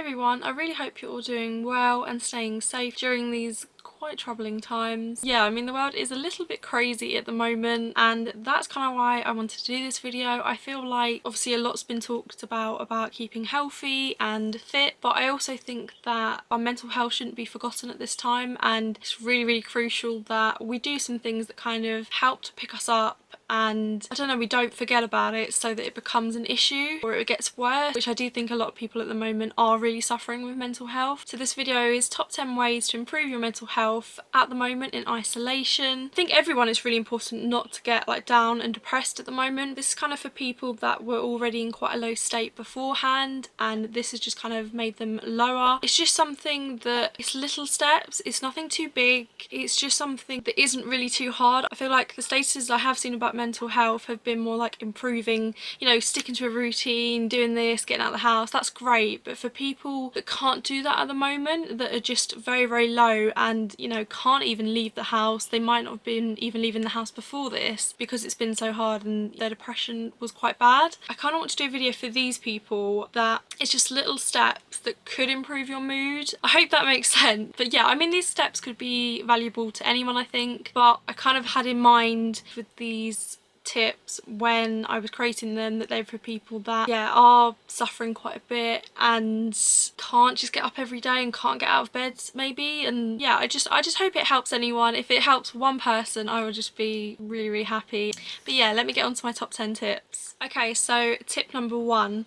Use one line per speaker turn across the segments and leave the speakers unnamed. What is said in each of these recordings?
everyone, I really hope you're all doing well and staying safe during these quite troubling times. Yeah, I mean the world is a little bit crazy at the moment, and that's kind of why I wanted to do this video. I feel like obviously a lot's been talked about keeping healthy and fit, but I also think that our mental health shouldn't be forgotten at this time, and it's really crucial that we do some things that kind of help to pick us up, and I don't know, we don't forget about it so that it becomes an issue or it gets worse, which I do think a lot of people at the moment are really suffering with mental health. So this video is top 10 ways to improve your mental health at the moment in isolation. I think everyone, is really important not to get like down and depressed at the moment. This is kind of for people that were already in quite a low state beforehand, and this has just kind of made them lower. It's just something that, it's little steps, it's nothing too big, it's just something that isn't really too hard. I feel like the statuses I have seen about mental health have been more like improving, you know, sticking to a routine, doing this, getting out of the house. That's great, but for people that can't do that at the moment, that are just very low and, you know, can't even leave the house, they might not have been even leaving the house before this because it's been so hard and their depression was quite bad. I kind of want to do a video for these people that it's just little steps that could improve your mood. I hope that makes sense. But yeah, I mean these steps could be valuable to anyone, I think, but I kind of had in mind with these tips when I was creating them that they're for people that, yeah, are suffering quite a bit and can't just get up every day and can't get out of bed maybe. And yeah, I just hope it helps anyone. If it helps one person, I will just be really happy. But yeah, let me get on to my top 10 tips. Okay, so tip number 1.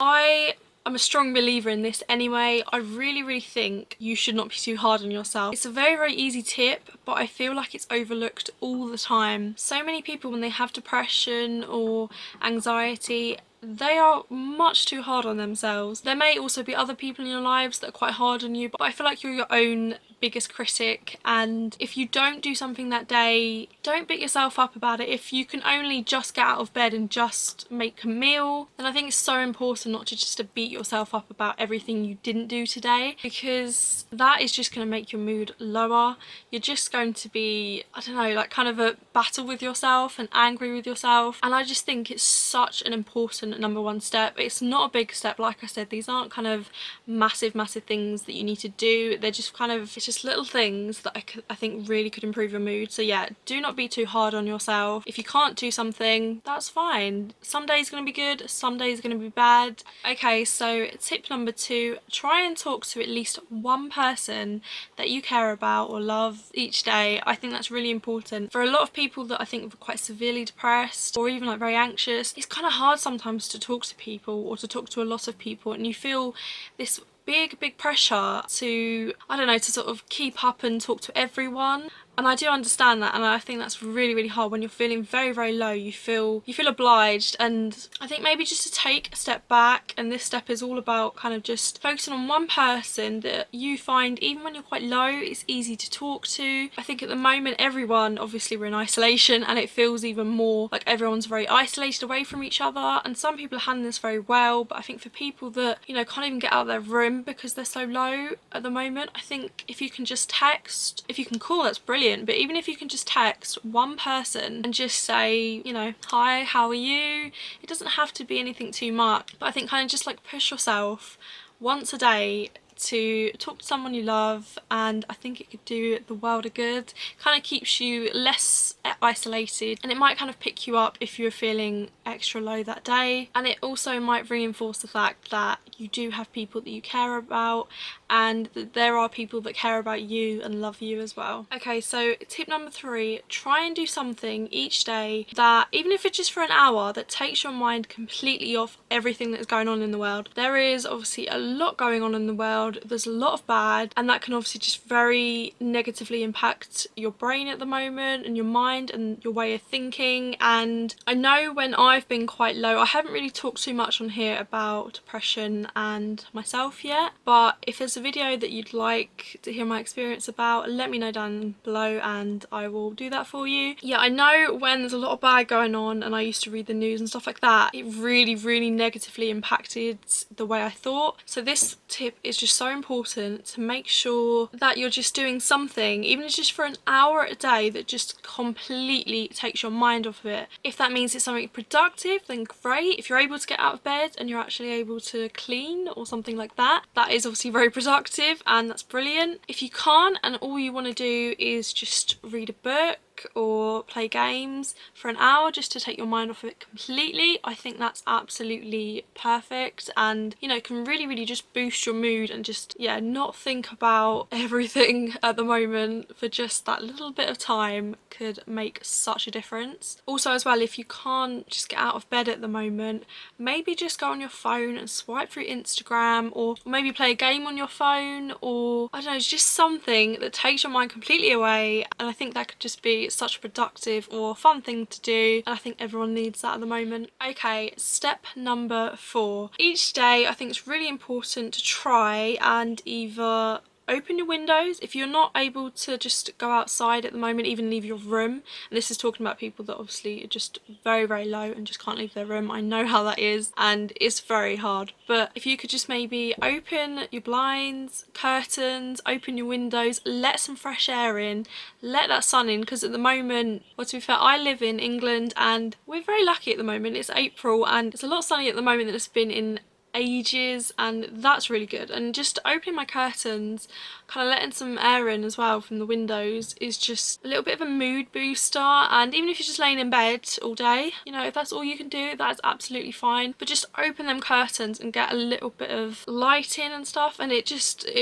I'm a strong believer in this anyway. I really think you should not be too hard on yourself. It's a very easy tip, but I feel like it's overlooked all the time. So many people, when they have depression or anxiety, they are much too hard on themselves. There may also be other people in your lives that are quite hard on you, but I feel like you're your own biggest critic, and if you don't do something that day, don't beat yourself up about it. If you can only just get out of bed and just make a meal, then I think it's so important not to just to beat yourself up about everything you didn't do today, because that is just going to make your mood lower. You're just going to be, I don't know, like kind of a battle with yourself and angry with yourself, and I just think it's such an important number 1 step. It's not a big step, like I said, these aren't kind of massive things that you need to do. They're just kind of, it's just little things that I think really could improve your mood. So yeah, do not be too hard on yourself. If you can't do something, that's fine. Some days are going to be good, some days are going to be bad. Okay, so tip number 2, try and talk to at least one person that you care about or love each day. I think that's really important. For a lot of people that I think are quite severely depressed or even like very anxious, it's kind of hard sometimes to talk to people or to talk to a lot of people, and you feel this big pressure to, I don't know, to sort of keep up and talk to everyone. And I do understand that, and I think that's really hard when you're feeling very low. You feel obliged, and I think maybe just to take a step back, and this step is all about kind of just focusing on one person that you find, even when you're quite low, it's easy to talk to. I think at the moment everyone, obviously we're in isolation, and it feels even more like everyone's very isolated away from each other, and some people are handling this very well, but I think for people that, you know, can't even get out of their room because they're so low at the moment, I think if you can just text, if you can call, that's brilliant. But even if you can just text one person and just say, you know, hi, how are you? It doesn't have to be anything too much, but I think kind of just like push yourself once a day to talk to someone you love, and I think it could do the world of good. Kind of keeps you less isolated, and it might kind of pick you up if you're feeling extra low that day, and it also might reinforce the fact that you do have people that you care about, and that there are people that care about you and love you as well. Okay, so tip number 3, try and do something each day that, even if it's just for an hour, that takes your mind completely off everything that's going on in the world. There is obviously a lot going on in the world, there's a lot of bad, and that can obviously just very negatively impact your brain at the moment and your mind and your way of thinking. And I know when I've been quite low, I haven't really talked too much on here about depression and myself yet, but if there's a video that you'd like to hear my experience about, let me know down below and I will do that for you. Yeah, I know when there's a lot of bad going on and I used to read the news and stuff like that, it really negatively impacted the way I thought. So this tip is just so important, to make sure that you're just doing something, even if it's just for an hour a day, that just completely takes your mind off of it. If that means it's something productive, then great. If you're able to get out of bed and you're actually able to clear caffeine or something like that. That is obviously very productive and that's brilliant. If you can't and all you want to do is just read a book or play games for an hour just to take your mind off of it completely, I think that's absolutely perfect, and you know, can really just boost your mood and just, yeah, not think about everything at the moment for just that little bit of time could make such a difference. Also as well, if you can't just get out of bed at the moment, maybe just go on your phone and swipe through Instagram, or maybe play a game on your phone, or I don't know, it's just something that takes your mind completely away, and I think that could just be such a productive or fun thing to do, and I think everyone needs that at the moment. Okay, step number 4. Each day I think it's really important to try and either open your windows if you're not able to just go outside at the moment, even leave your room. And this is talking about people that obviously are just very low and just can't leave their room. I know how that is and it's very hard, but if you could just maybe open your blinds, curtains, open your windows, let some fresh air in, let that sun in, because at the moment, well, to be fair, I live in England and we're very lucky at the moment. It's April and it's a lot sunnier at the moment than it's been in ages, and that's really good. And just opening my curtains, kind of letting some air in as well from the windows, is just a little bit of a mood booster. And even if you're just laying in bed all day, you know, if that's all you can do, that's absolutely fine, but just open them curtains and get a little bit of light in and stuff, and it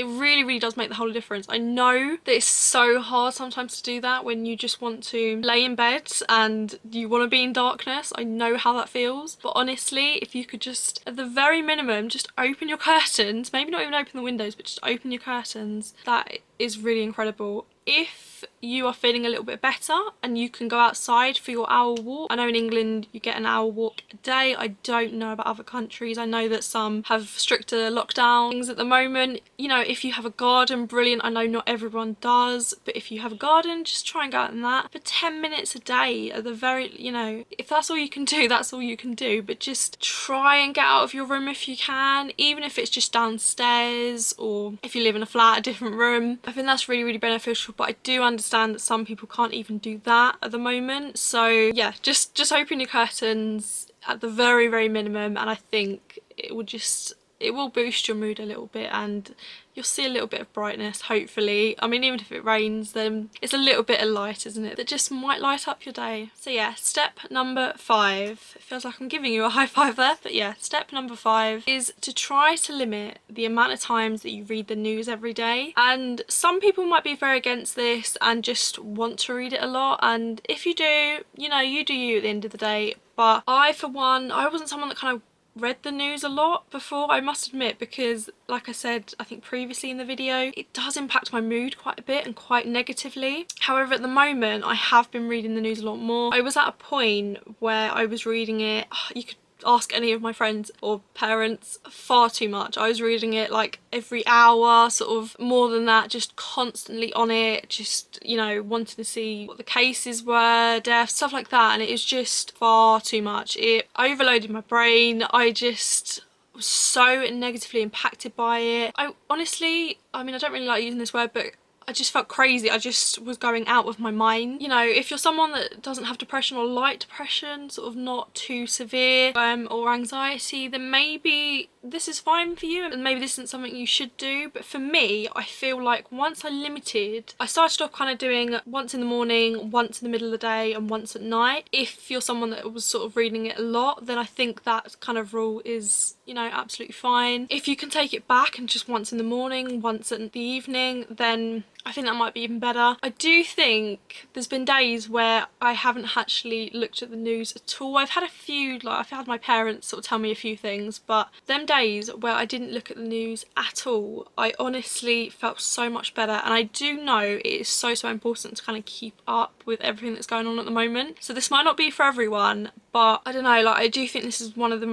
really does make the whole difference. I know that it's so hard sometimes to do that when you just want to lay in bed and you want to be in darkness. I know how that feels, but honestly, if you could just at the very minimum just open your curtains, maybe not even open the windows, but just open your curtains, that is really incredible. If you are feeling a little bit better and you can go outside for your hour walk, I know in England you get an hour walk a day. I don't know about other countries. I know that some have stricter lockdown things at the moment. You know, if you have a garden, brilliant. I know not everyone does, but if you have a garden, just try and go out in that for 10 minutes a day at the very, you know, if that's all you can do, that's all you can do. But just try and get out of your room if you can, even if it's just downstairs, or if you live in a flat, a different room. I think that's really beneficial, but I do understand that some people can't even do that at the moment. So yeah, just open your curtains at the very minimum, and I think it will boost your mood a little bit and you'll see a little bit of brightness, hopefully. I mean, even if it rains, then it's a little bit of light, isn't it, that just might light up your day. So yeah, step number 5. It feels like I'm giving you a high five there, but yeah, step number 5 is to try to limit the amount of times that you read the news every day. And some people might be very against this and just want to read it a lot, and if you do, you know, you do you at the end of the day. But I, for one, I wasn't someone that kind of read the news a lot before, I must admit, because like I said, I think previously in the video, it does impact my mood quite a bit and quite negatively. However, at the moment, I have been reading the news a lot more. I was at a point where I was reading it, you could ask any of my friends or parents, far too much. I was reading it like every hour, sort of more than that, just constantly on it, just, you know, wanting to see what the cases were, deaths, stuff like that, and it is just far too much. It overloaded my brain. I just was so negatively impacted by it. I honestly, I mean, I don't really like using this word, but I just felt crazy. I just was going out of my mind. You know, if you're someone that doesn't have depression or light depression, sort of not too severe, or anxiety, then maybe this is fine for you and maybe this isn't something you should do. But for me, I feel like once I started off kind of doing once in the morning, once in the middle of the day and once at night. If you're someone that was sort of reading it a lot, then I think that kind of rule is, you know, absolutely fine. If you can take it back and just once in the morning, once in the evening, then I think that might be even better. I do think there's been days where I haven't actually looked at the news at all. I've had a few, like I've had my parents sort of tell me a few things, but them days where I didn't look at the news at all, I honestly felt so much better. And I do know it is so important to kind of keep up with everything that's going on at the moment. So this might not be for everyone, but I don't know, like I do think this is one of the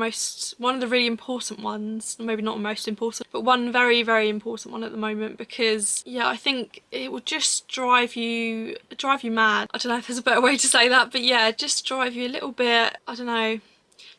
really important ones. Maybe not most important, but one very important one at the moment, because yeah, I think it will just drive you mad. I don't know if there's a better way to say that, but yeah, just drive you a little bit, I don't know.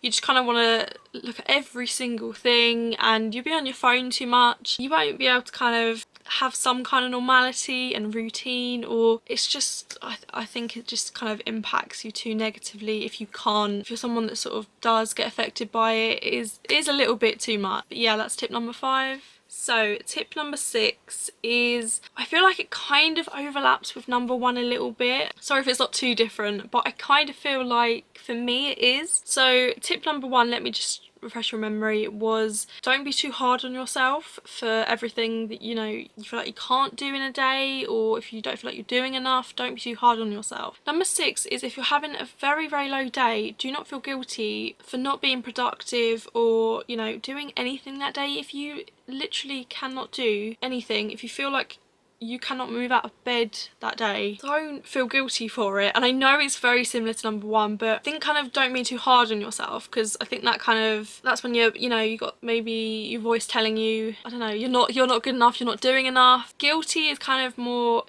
You just kind of want to look at every single thing and you'll be on your phone too much. You won't be able to kind of have some kind of normality and routine, or it's just I think it just kind of impacts you too negatively if you can't, if you're someone that sort of does get affected by it. It is a little bit too much. But yeah, that's tip number 5. So tip number 6 is, I feel like it kind of overlaps with number 1 a little bit. Sorry if it's not too different, but I kind of feel like for me it is. So tip number 1, let me just refresh your memory, was don't be too hard on yourself for everything that you know you feel like you can't do in a day, or if you don't feel like you're doing enough, don't be too hard on yourself. Number 6 is, if you're having a very low day, do not feel guilty for not being productive or, you know, doing anything that day. If you literally cannot do anything, if you feel like you cannot move out of bed that day, don't feel guilty for it. And I know it's very similar to number 1, but I think kind of don't be too hard on yourself, because I think that kind of, that's when you're, you know, you got maybe your voice telling you, I don't know, you're not good enough, you're not doing enough. Guilty is kind of more,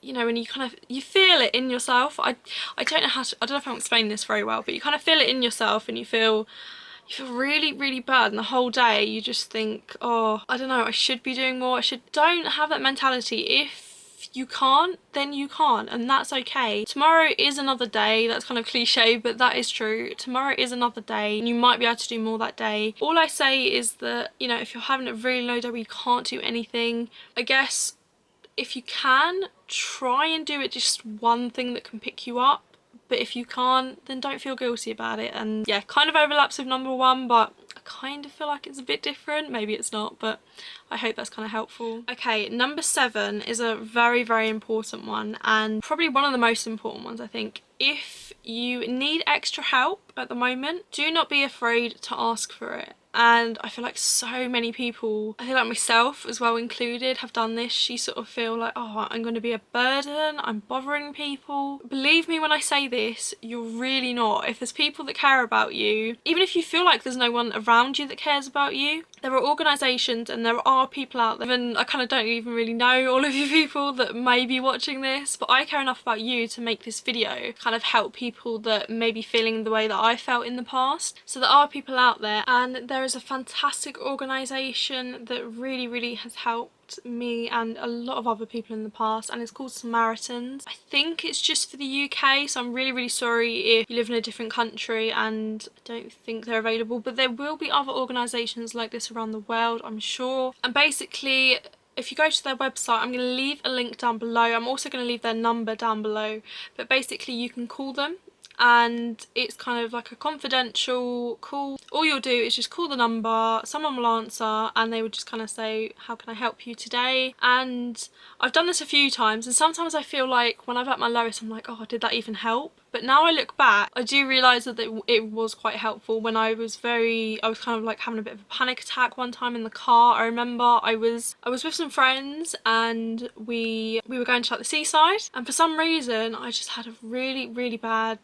you know, when you kind of, you feel it in yourself. I don't know how to, I don't know if I'm explaining this very well, but you kind of feel it in yourself and you feel really bad, and the whole day you just think, oh, I don't know, I should be doing more, don't have that mentality. If you can't, then you can't, and that's okay. Tomorrow is another day. That's kind of cliche, but that is true. Tomorrow is another day, and you might be able to do more that day. All I say is that, you know, if you're having a really low day where you can't do anything, I guess if you can, try and do it, just one thing that can pick you up. But if you can't, then don't feel guilty about it. And yeah, kind of overlaps with number 1, but I kind of feel like it's a bit different. Maybe it's not, but I hope that's kind of helpful. Okay, number 7 is a very important one, and probably one of the most important ones, I think. If you need extra help at the moment, do not be afraid to ask for it. And I feel like so many people, I feel like myself as well included, have done this. You sort of feel like, oh, I'm going to be a burden, I'm bothering people. Believe me when I say this, you're really not. If there's people that care about you, even if you feel like there's no one around you that cares about you, there are organisations and there are people out there, and I kind of don't even really know all of you people that may be watching this, but I care enough about you to make this video kind of help people that may be feeling the way that I felt in the past. So there are people out there, and there is a fantastic organisation that really has helped me and a lot of other people in the past, and it's called Samaritans. I think it's just for the UK, so I'm really sorry if you live in a different country and I don't think they're available, but there will be other organisations like this around the world, I'm sure. And basically, if you go to their website, I'm going to leave a link down below. I'm also going to leave their number down below, but basically you can call them, and it's kind of like a confidential call. All you'll do is just call the number, someone will answer, and they would just kind of say, how can I help you today? And I've done this a few times, and sometimes I feel like when I'm at my lowest, I'm like, oh, did that even help? But now I look back, I do realise that it was quite helpful. When I was kind of like having a bit of a panic attack one time in the car. I remember I was with some friends, and we were going to like the seaside, and for some reason I just had a really bad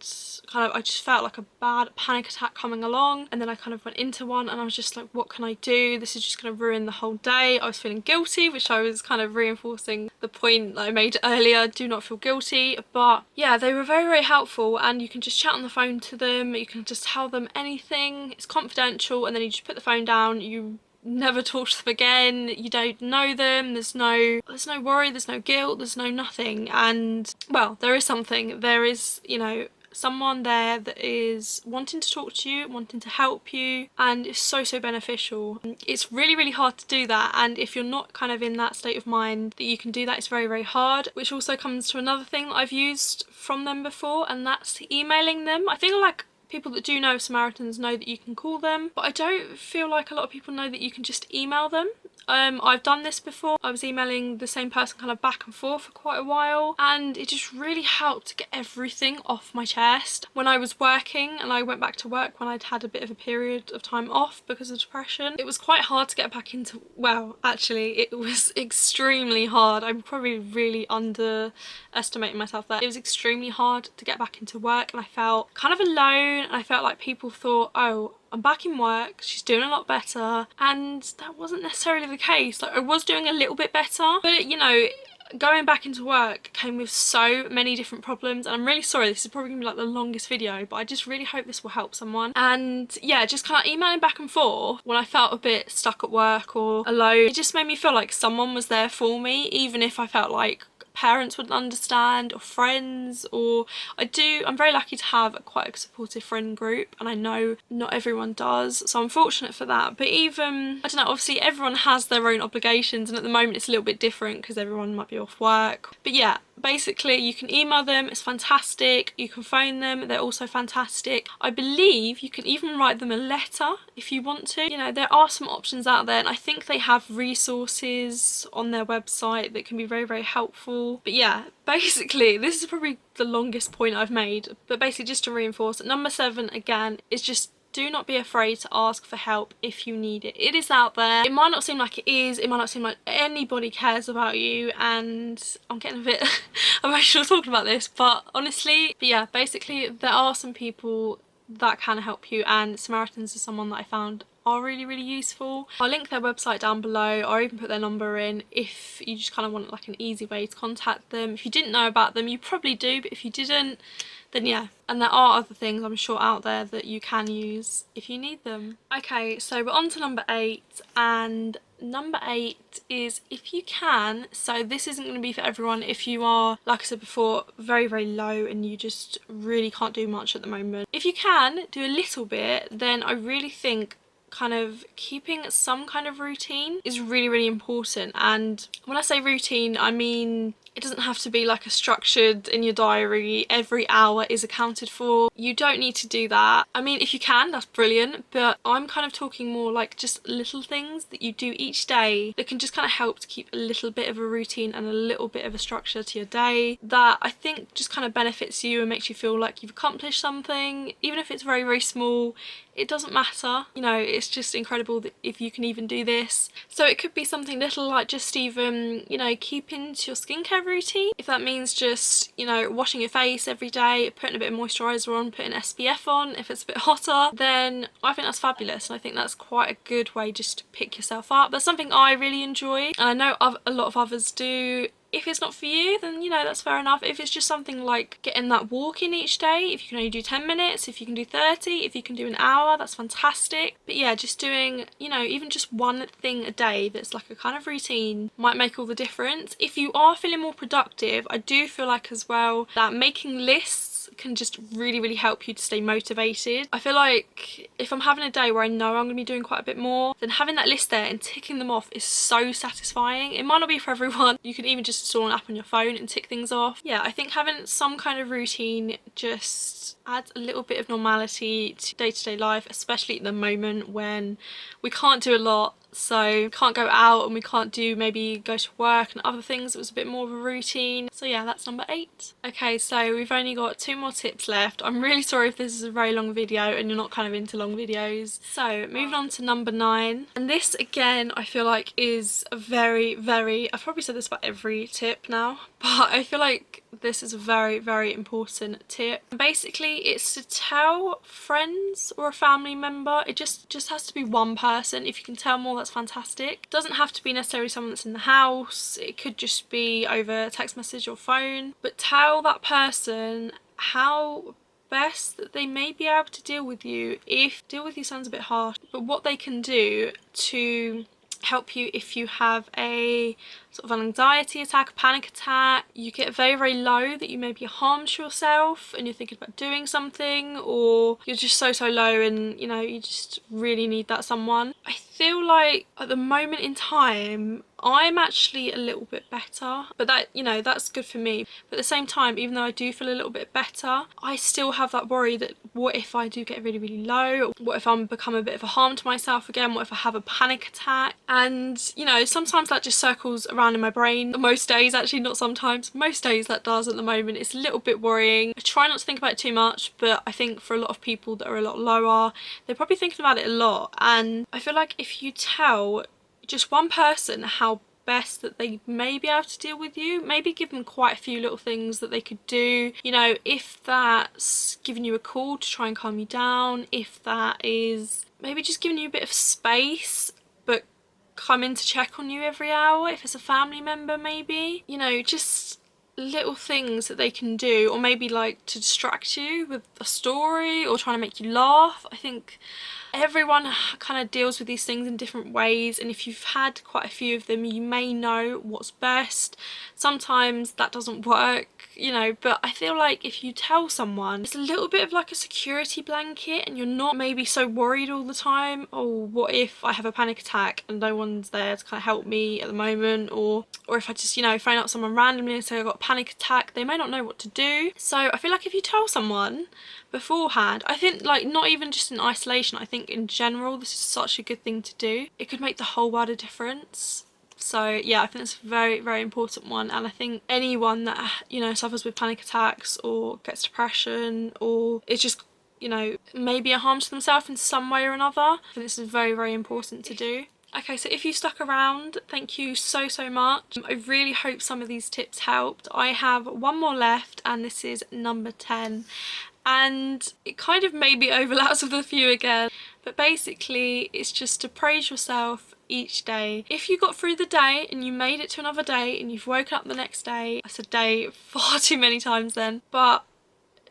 I just felt like a bad panic attack coming along, and then I kind of went into one, and I was just like, what can I do? This is just going to ruin the whole day. I was feeling guilty, which I was kind of reinforcing the point that I made earlier, do not feel guilty. But yeah, they were very helpful, and you can just chat on the phone to them, you can just tell them anything, it's confidential, and then you just put the phone down, you never talk to them again, you don't know them, there's no worry, there's no guilt, there's no nothing. And well, there is something, there is, you know, someone there that is wanting to talk to you, wanting to help you, and it's so beneficial. It's really hard to do that, and if you're not kind of in that state of mind that you can do that, it's very hard. Which also comes to another thing that I've used from them before, and that's emailing them. I feel like people that do know Samaritans know that you can call them, but I don't feel like a lot of people know that you can just email them. I've done this before. I was emailing the same person kind of back and forth for quite a while, and it just really helped to get everything off my chest. When I was working and I went back to work when I'd had a bit of a period of time off because of depression, it was quite hard to get back into, well, actually it was extremely hard. I'm probably really underestimating myself there. It was extremely hard to get back into work, and I felt kind of alone, and I felt like people thought, oh, I'm back in work, she's doing a lot better, and that wasn't necessarily the case. Like, I was doing a little bit better, but you know, going back into work came with so many different problems, and I'm really sorry, this is probably gonna be like the longest video, but I just really hope this will help someone. And yeah, just kind of emailing back and forth when I felt a bit stuck at work or alone, it just made me feel like someone was there for me, even if I felt like parents wouldn't understand or friends. Or I'm very lucky to have quite a supportive friend group, and I know not everyone does, so I'm fortunate for that. But even, I don't know, obviously everyone has their own obligations, and at the moment it's a little bit different because everyone might be off work. But yeah, basically you can email them, it's fantastic. You can phone them, they're also fantastic. I believe you can even write them a letter if you want to. You know, there are some options out there, and I think they have resources on their website that can be very, very helpful. But yeah, basically this is probably the longest point I've made, but basically just to reinforce, number 7 again is just do not be afraid to ask for help if you need it. It is out there. It might not seem like it is, it might not seem like anybody cares about you, and I'm getting a bit emotional talking about this, but honestly, but yeah, basically there are some people that can help you, and Samaritans is someone that I found are really, really useful. I'll link their website down below, or even put their number in if you just kind of want like an easy way to contact them. If you didn't know about them, you probably do, but if you didn't, then yeah. And there are other things I'm sure out there that you can use if you need them. Okay, so we're on to number 8, and number 8 is if you can, so this isn't going to be for everyone if you are, like I said before, very, very low and you just really can't do much at the moment. If you can do a little bit, then I really think kind of keeping some kind of routine is really, really important. And when I say routine, I mean it doesn't have to be like a structured in your diary, every hour is accounted for. You don't need to do that. I mean, if you can, that's brilliant, but I'm kind of talking more like just little things that you do each day that can just kind of help to keep a little bit of a routine and a little bit of a structure to your day, that I think just kind of benefits you and makes you feel like you've accomplished something. Even if it's very, very small, it doesn't matter. You know, it's just incredible that if you can even do this. So it could be something little like just even, you know, keeping to your skincare routine. If that means just, you know, washing your face every day, putting a bit of moisturiser on, putting SPF on if it's a bit hotter, then I think that's fabulous, and I think that's quite a good way just to pick yourself up. That's something I really enjoy, and I know a lot of others do. If it's not for you, then you know, that's fair enough. If it's just something like getting that walk in each day, if you can only do 10 minutes, if you can do 30, if you can do an hour, that's fantastic. But yeah, just doing, you know, even just one thing a day that's like a kind of routine might make all the difference. If you are feeling more productive, I do feel like as well that making lists can just really, really help you to stay motivated. I feel like if I'm having a day where I know I'm going to be doing quite a bit more, then having that list there and ticking them off is so satisfying. It might not be for everyone. You can even just install an app on your phone and tick things off. Yeah, I think having some kind of routine just adds a little bit of normality to day-to-day life, especially at the moment when we can't do a lot. So we can't go out and we can't do maybe go to work and other things. It was a bit more of a routine. So yeah, that's number 8. Okay, so we've only got 2 more tips left. I'm really sorry if this is a very long video and you're not kind of into long videos. So moving on to number 9, and this again I feel like is a very, very, I've probably said this about every tip now, but I feel like this is a very, very important tip. Basically, it's to tell friends or a family member. It just has to be one person. If you can tell more, that's fantastic. It doesn't have to be necessarily someone that's in the house. It could just be over text message or phone. But tell that person how best that they may be able to deal with you. If deal with you sounds a bit harsh, but what they can do to help you if you have a sort of an anxiety attack, a panic attack, you get very, very low that you maybe harmed yourself and you're thinking about doing something, or you're just so, so low and you know you just really need that someone. I feel like at the moment in time I'm actually a little bit better, but that, you know, that's good for me. But at the same time, even though I do feel a little bit better, I still have that worry that what if I do get really, really low? What if I'm become a bit of a harm to myself again? What if I have a panic attack? And you know, sometimes that just circles around in my brain. Most days, actually, not sometimes, most days that does at the moment. It's a little bit worrying. I try not to think about it too much, but I think for a lot of people that are a lot lower, they're probably thinking about it a lot. And I feel like if you tell just one person how best that they may be able to deal with you, maybe give them quite a few little things that they could do. You know, if that's giving you a call to try and calm you down, if that is maybe just giving you a bit of space, but come in to check on you every hour, if it's a family member maybe. You know, just little things that they can do, or maybe like to distract you with a story or trying to make you laugh. I think everyone kind of deals with these things in different ways, and if you've had quite a few of them, you may know what's best. Sometimes that doesn't work, you know, but I feel like if you tell someone, it's a little bit of like a security blanket, and you're not maybe so worried all the time. Oh, what if I have a panic attack and no one's there to kind of help me at the moment, or if I just, you know, phone up someone randomly and say I got a panic attack, they may not know what to do. So I feel like if you tell someone beforehand, I think, like, not even just in isolation, I think in general this is such a good thing to do. It could make the whole world a difference. So yeah, I think it's a very, very important one, and I think anyone that, you know, suffers with panic attacks or gets depression or is just, you know, maybe a harm to themselves in some way or another, I think this is very, very important to do. Okay, so if you stuck around, thank you so, so much. I really hope some of these tips helped. I have one more left, and this is number 10. And it kind of maybe overlaps with a few again, but basically it's just to praise yourself each day. If you got through the day and you made it to another day and you've woken up the next day, I said day far too many times then, but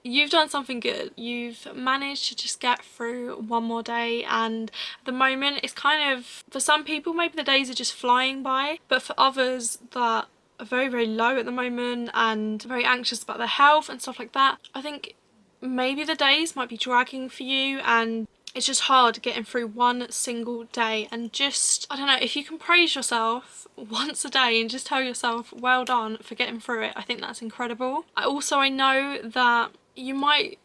you've done something good. You've managed to just get through one more day, and at the moment it's kind of, for some people maybe the days are just flying by, but for others that are very, very low at the moment and very anxious about their health and stuff like that, I think maybe the days might be dragging for you, and it's just hard getting through one single day. And just, I don't know, if you can praise yourself once a day and just tell yourself well done for getting through it, I think that's incredible. I know that you might,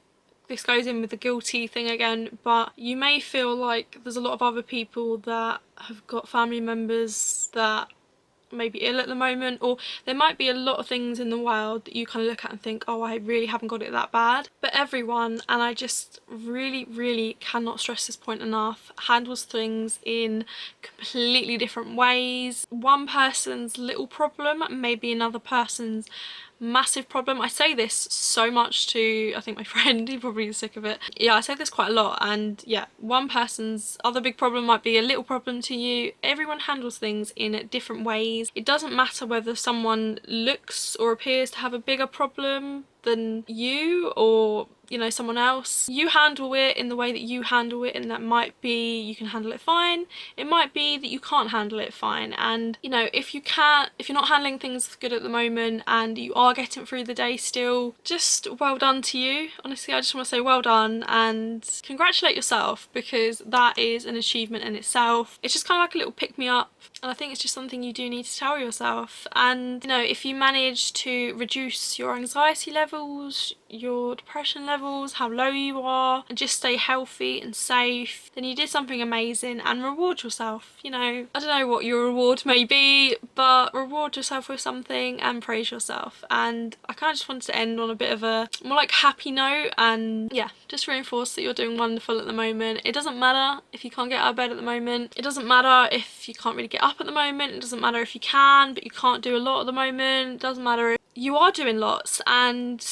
this goes in with the guilty thing again, but you may feel like there's a lot of other people that have got family members that may be ill at the moment, or there might be a lot of things in the world that you kind of look at and think, oh, I really haven't got it that bad. But everyone, and I just really, really cannot stress this point enough, handles things in completely different ways. One person's little problem may be another person's massive problem. I say this so much to, I think, my friend, he probably is sick of it. Yeah, I say this quite a lot, and yeah, one person's other big problem might be a little problem to you. Everyone handles things in different ways. It doesn't matter whether someone looks or appears to have a bigger problem than you, or, you know, someone else. You handle it in the way that you handle it, and that might be you can handle it fine, it might be that you can't handle it fine. And, you know, if you're not handling things good at the moment and you are getting through the day still, just well done to you. Honestly, I just want to say well done and congratulate yourself, because that is an achievement in itself. It's just kind of like a little pick me up, and I think it's just something you do need to tell yourself. And, you know, if you manage to reduce your anxiety levels, your depression levels, how low you are, and just stay healthy and safe, then you did something amazing. And reward yourself. You know, I don't know what your reward may be, but reward yourself with something and praise yourself. And I kind of just wanted to end on a bit of a more like happy note, and yeah, just reinforce that you're doing wonderful at the moment. It doesn't matter if you can't get out of bed at the moment, it doesn't matter if you can't really get up at the moment, it doesn't matter if you can but you can't do a lot at the moment, it doesn't matter if you are doing lots, and,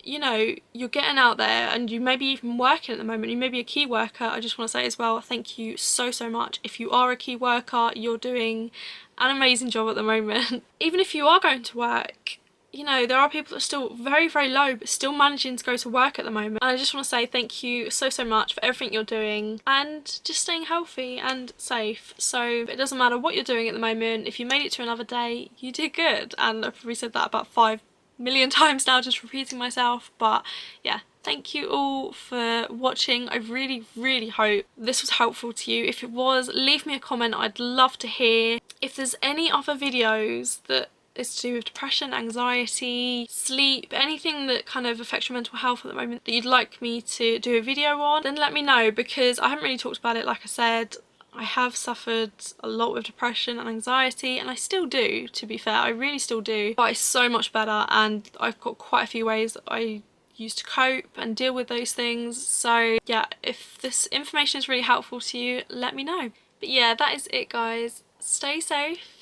you know, you're getting out there, and you may be even working at the moment, you may be a key worker. I just want to say as well, thank you so, so much. If you are a key worker, you're doing an amazing job at the moment. Even if you are going to work, you know, there are people that are still very, very low but still managing to go to work at the moment. And I just want to say thank you so, so much for everything you're doing, and just staying healthy and safe. So it doesn't matter what you're doing at the moment, if you made it to another day, you did good. And I've probably said that about 5 million times now, just repeating myself. But yeah, thank you all for watching. I really, really hope this was helpful to you. If it was, leave me a comment. I'd love to hear. If there's any other videos that is to do with depression, anxiety, sleep, anything that kind of affects your mental health at the moment that you'd like me to do a video on, then let me know, because I haven't really talked about it. Like I said, I have suffered a lot with depression and anxiety, and I still do, to be fair, I really still do, but it's so much better, and I've got quite a few ways that I use to cope and deal with those things. So yeah, if this information is really helpful to you, let me know. But yeah, that is it, guys. Stay safe.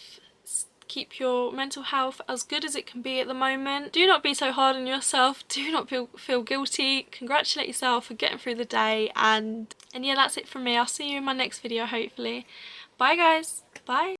Keep your mental health as good as it can be at the moment. Do not be so hard on yourself. Do not feel guilty. Congratulate yourself for getting through the day. And yeah, that's it from me. I'll see you in my next video, hopefully. Bye guys. Bye.